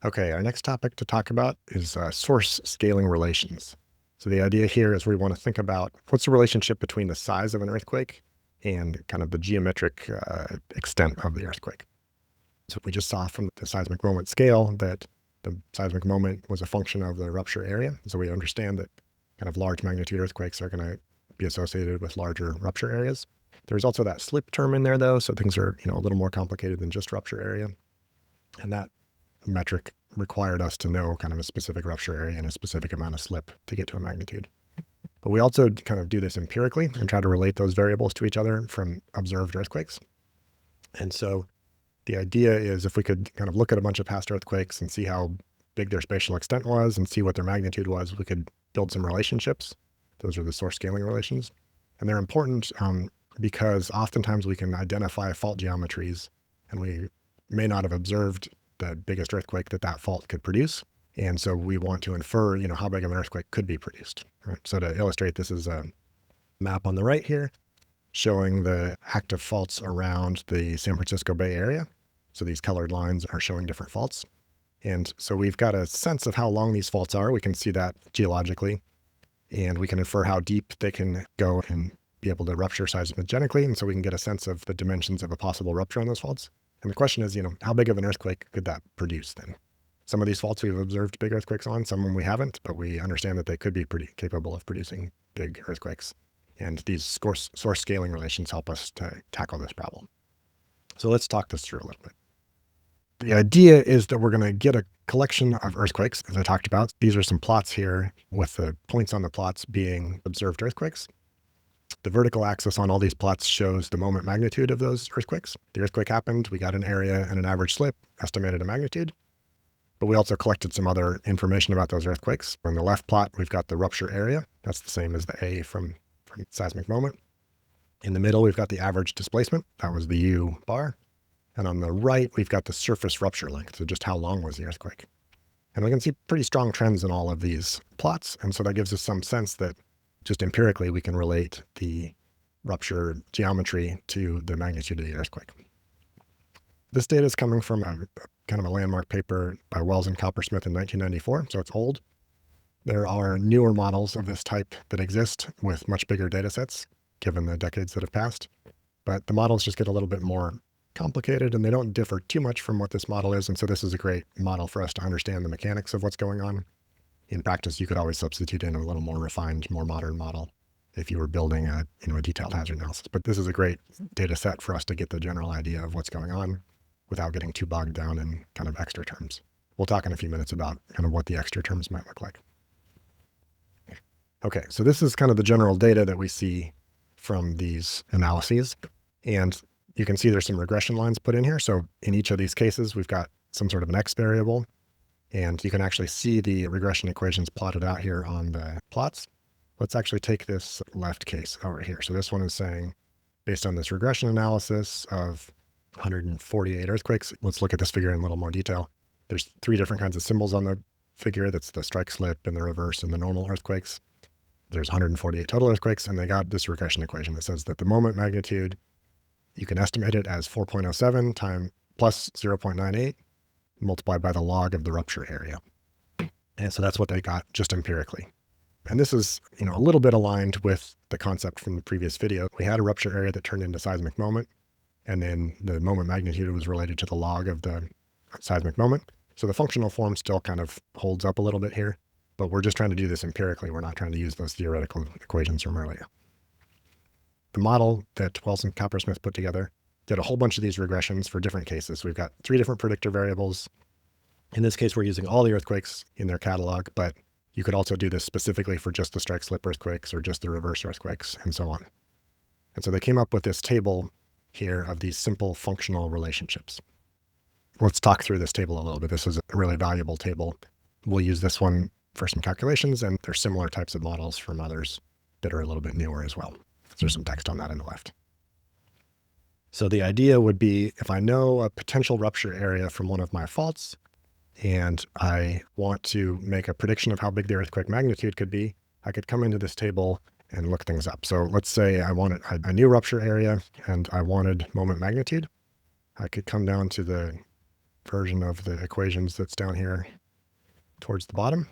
Okay, our next topic to talk about is source scaling relations. So the idea here is we want to think about what's the relationship between the size of an earthquake and kind of the geometric extent of the earthquake. So we just saw from the seismic moment scale that the seismic moment was a function of the rupture area. So we understand that kind of large magnitude earthquakes are going to be associated with larger rupture areas. There's also that slip term in there though, so things are a little more complicated than just rupture area. And that metric required us to know kind of a specific rupture area and a specific amount of slip to get to a magnitude. But we also kind of do this empirically and try to relate those variables to each other from observed earthquakes. And so the idea is if we could kind of look at a bunch of past earthquakes and see how big their spatial extent was and see what their magnitude was, we could build some relationships. Those are the source scaling relations. And they're important because oftentimes we can identify fault geometries and we may not have observed the biggest earthquake that fault could produce. And so we want to infer, how big of an earthquake could be produced. Right? So to illustrate, this is a map on the right here showing the active faults around the San Francisco Bay Area. So these colored lines are showing different faults. And so we've got a sense of how long these faults are. We can see that geologically, and we can infer how deep they can go and be able to rupture seismogenically. And so we can get a sense of the dimensions of a possible rupture on those faults. And the question is, how big of an earthquake could that produce then? Some of these faults we've observed big earthquakes on, some of them we haven't, but we understand that they could be pretty capable of producing big earthquakes. And these source scaling relations help us to tackle this problem. So let's talk this through a little bit. The idea is that we're going to get a collection of earthquakes, as I talked about. These are some plots here with the points on the plots being observed earthquakes. The vertical axis on all these plots shows the moment magnitude of those earthquakes. The earthquake happened, we got an area and an average slip, estimated a magnitude. But we also collected some other information about those earthquakes. On the left plot, we've got the rupture area. That's the same as the A from seismic moment. In the middle, we've got the average displacement. That was the U bar. And on the right, we've got the surface rupture length, so just how long was the earthquake. And we can see pretty strong trends in all of these plots. And so that gives us some sense that just empirically, we can relate the rupture geometry to the magnitude of the earthquake. This data is coming from kind of a landmark paper by Wells and Coppersmith in 1994, so it's old. There are newer models of this type that exist with much bigger data sets, given the decades that have passed. But the models just get a little bit more complicated and they don't differ too much from what this model is. And so this is a great model for us to understand the mechanics of what's going on. In practice, you could always substitute in a little more refined, more modern model if you were building a detailed hazard analysis. But this is a great data set for us to get the general idea of what's going on without getting too bogged down in kind of extra terms. We'll talk in a few minutes about kind of what the extra terms might look like. Okay, so this is kind of the general data that we see from these analyses. And you can see there's some regression lines put in here. So in each of these cases, we've got some sort of an X variable. And you can actually see the regression equations plotted out here on the plots. Let's actually take this left case over here. So this one is saying, based on this regression analysis of 148 earthquakes, let's look at this figure in a little more detail. There's three different kinds of symbols on the figure. That's the strike slip and the reverse and the normal earthquakes. There's 148 total earthquakes, and they got this regression equation that says that the moment magnitude, you can estimate it as 4.07 times plus 0.98 multiplied by the log of the rupture area. And so that's what they got just empirically. And this is, a little bit aligned with the concept from the previous video. We had a rupture area that turned into seismic moment, and then the moment magnitude was related to the log of the seismic moment. So the functional form still kind of holds up a little bit here, but we're just trying to do this empirically. We're not trying to use those theoretical equations from earlier. The model that Wells and Coppersmith put together did a whole bunch of these regressions for different cases. We've got three different predictor variables. In this case, we're using all the earthquakes in their catalog, but you could also do this specifically for just the strike slip earthquakes or just the reverse earthquakes and so on. And so they came up with this table here of these simple functional relationships. Let's talk through this table a little bit. This is a really valuable table. We'll use this one for some calculations, and there's similar types of models from others that are a little bit newer as well. There's some text on that on the left. So the idea would be if I know a potential rupture area from one of my faults, and I want to make a prediction of how big the earthquake magnitude could be, I could come into this table and look things up. So let's say I wanted a new rupture area and I wanted moment magnitude. I could come down to the version of the equations that's down here towards the bottom.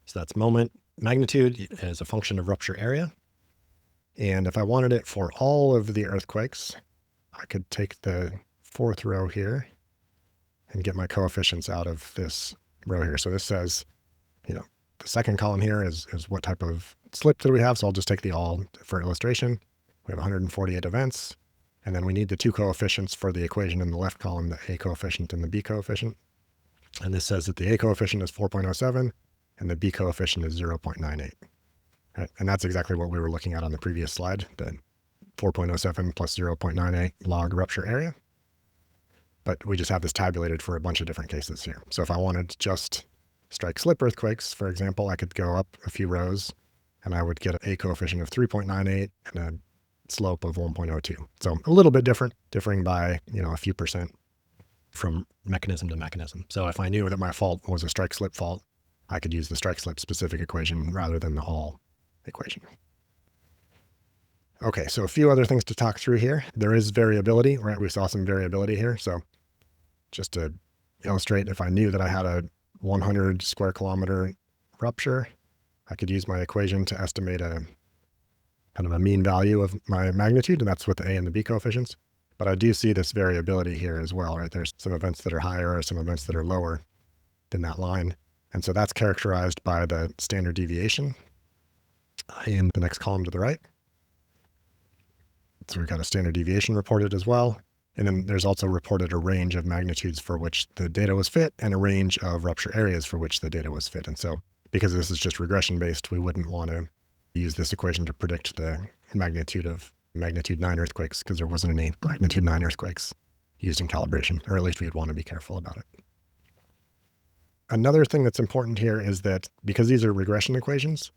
So that's moment magnitude as a function of rupture area. And if I wanted it for all of the earthquakes, I could take the fourth row here and get my coefficients out of this row here. So this says, the second column here is what type of slip did we have. So I'll just take the all for illustration. We have 148 events. And then we need the two coefficients for the equation in the left column, the A coefficient and the B coefficient. And this says that the A coefficient is 4.07 and the B coefficient is 0.98. Right? And that's exactly what we were looking at on the previous slide, the 4.07 plus 0.98 log rupture area. But we just have this tabulated for a bunch of different cases here. So if I wanted just strike slip earthquakes, for example, I could go up a few rows and I would get an A coefficient of 3.98 and a slope of 1.02. So a little bit differing by, a few percent from mechanism to mechanism. So if I knew that my fault was a strike slip fault, I could use the strike slip specific equation rather than the all equation. Okay, so a few other things to talk through here. There is variability, right? We saw some variability here. So just to illustrate, if I knew that I had a 100 square kilometer rupture, I could use my equation to estimate a kind of a mean value of my magnitude, and that's with the A and the B coefficients. But I do see this variability here as well, right? There's some events that are higher or some events that are lower than that line. And so that's characterized by the standard deviation in the next column to the right. So we've got a standard deviation reported as well. And then there's also reported a range of magnitudes for which the data was fit and a range of rupture areas for which the data was fit. And so because this is just regression based, we wouldn't want to use this equation to predict the magnitude of magnitude 9 earthquakes because there wasn't any magnitude 9 earthquakes used in calibration, or at least we'd want to be careful about it. Another thing that's important here is that because these are regression equations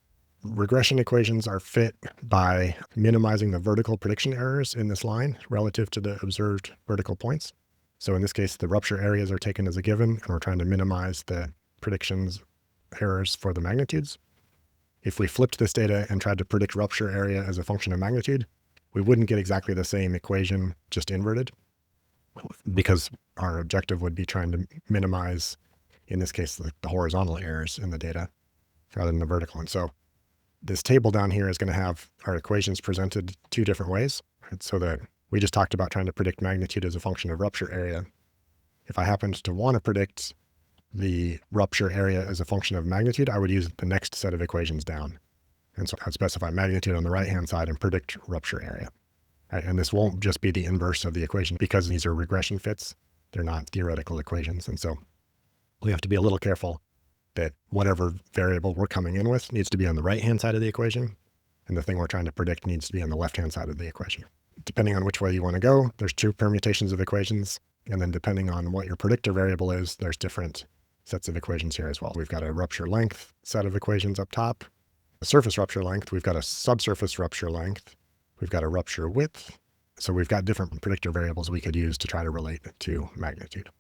are fit by minimizing the vertical prediction errors in this line relative to the observed vertical points. So in this case, the rupture areas are taken as a given, and we're trying to minimize the predictions errors for the magnitudes. If we flipped this data and tried to predict rupture area as a function of magnitude, we wouldn't get exactly the same equation, just inverted, because our objective would be trying to minimize, in this case, the horizontal errors in the data rather than the vertical. And so this table down here is going to have our equations presented two different ways. Right? So that we just talked about trying to predict magnitude as a function of rupture area. If I happened to want to predict the rupture area as a function of magnitude, I would use the next set of equations down. And so I'd specify magnitude on the right-hand side and predict rupture area. Right? And this won't just be the inverse of the equation because these are regression fits. They're not theoretical equations. And so we have to be a little careful that whatever variable we're coming in with needs to be on the right-hand side of the equation, and the thing we're trying to predict needs to be on the left-hand side of the equation. Depending on which way you want to go, there's two permutations of equations, and then depending on what your predictor variable is, there's different sets of equations here as well. We've got a rupture length set of equations up top, a surface rupture length, we've got a subsurface rupture length, we've got a rupture width, so we've got different predictor variables we could use to try to relate to magnitude.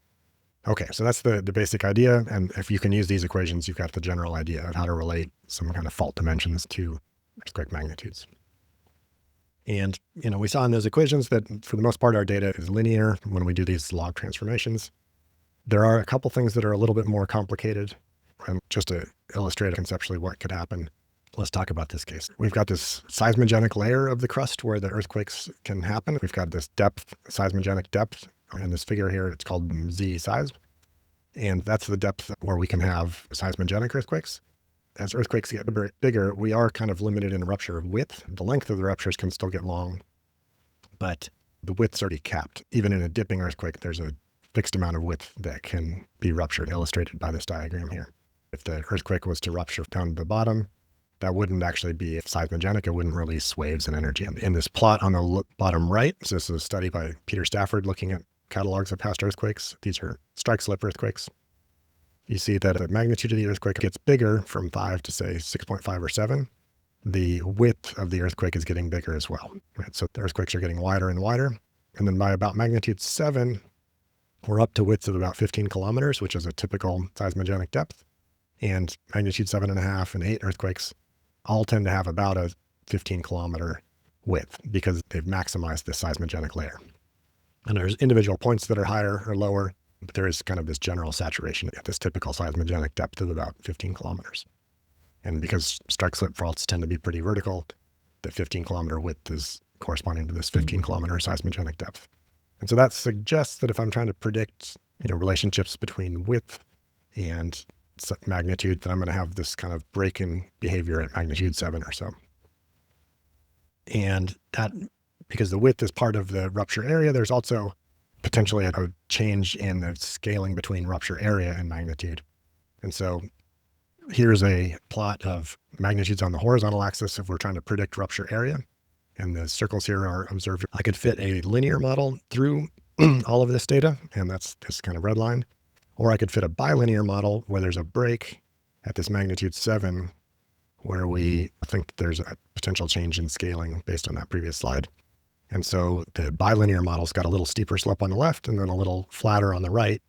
Okay, so that's the basic idea. And if you can use these equations, you've got the general idea of how to relate some kind of fault dimensions to earthquake magnitudes. And, we saw in those equations that for the most part, our data is linear when we do these log transformations. There are a couple things that are a little bit more complicated. And just to illustrate conceptually what could happen, let's talk about this case. We've got this seismogenic layer of the crust where the earthquakes can happen. We've got this depth, seismogenic depth. In this figure here, it's called Z seism. And that's the depth where we can have seismogenic earthquakes. As earthquakes get bigger, we are kind of limited in rupture width. The length of the ruptures can still get long, but the width's already capped. Even in a dipping earthquake, there's a fixed amount of width that can be ruptured, illustrated by this diagram here. If the earthquake was to rupture down to the bottom, that wouldn't actually be seismogenic. It wouldn't release waves and energy. In this plot on the bottom right, so this is a study by Peter Stafford looking at catalogs of past earthquakes. These are strike slip earthquakes. You see that the magnitude of the earthquake gets bigger from 5 to say 6.5 or 7. The width of the earthquake is getting bigger as well. Right? So the earthquakes are getting wider and wider. And then by about magnitude 7, we're up to widths of about 15 kilometers, which is a typical seismogenic depth. And magnitude 7.5 and 8 earthquakes all tend to have about a 15 kilometer width because they've maximized the seismogenic layer. And there's individual points that are higher or lower, But there is kind of this general saturation at this typical seismogenic depth of about 15 kilometers. And because strike slip faults tend to be pretty vertical, the 15-kilometer width is corresponding to this 15-kilometer seismogenic depth. And so that suggests that if I'm trying to predict, relationships between width and magnitude, that I'm going to have this kind of break-in behavior at magnitude 7 or so. And that, because the width is part of the rupture area, there's also potentially a change in the scaling between rupture area and magnitude. And so here's a plot of magnitudes on the horizontal axis if we're trying to predict rupture area. And the circles here are observed. I could fit a linear model through all of this data, and that's this kind of red line. Or I could fit a bilinear model where there's a break at this magnitude 7, where we think there's a potential change in scaling based on that previous slide. And so the bilinear model's got a little steeper slope on the left and then a little flatter on the right,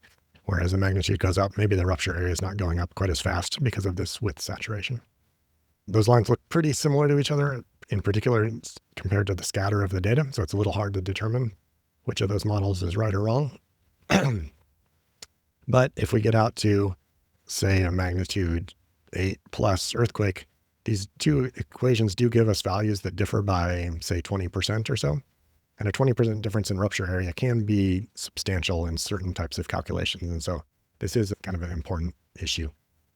whereas the magnitude goes up, maybe the rupture area is not going up quite as fast because of this width saturation. Those lines look pretty similar to each other, in particular compared to the scatter of the data. So it's a little hard to determine which of those models is right or wrong. But if we get out to, say, a magnitude 8 plus earthquake, these two equations do give us values that differ by, say, 20% or so. And a 20% difference in rupture area can be substantial in certain types of calculations. And so this is kind of an important issue.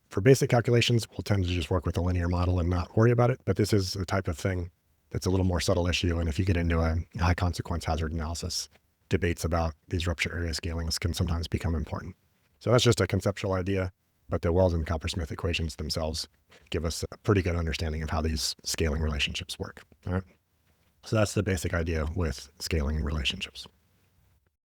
For basic calculations, we'll tend to just work with a linear model and not worry about it. But this is the type of thing that's a little more subtle issue. And if you get into a high consequence hazard analysis, debates about these rupture area scalings can sometimes become important. So that's just a conceptual idea, but the Wells and Coppersmith equations themselves give us a pretty good understanding of how these scaling relationships work. All right. So that's the basic idea with scaling relationships.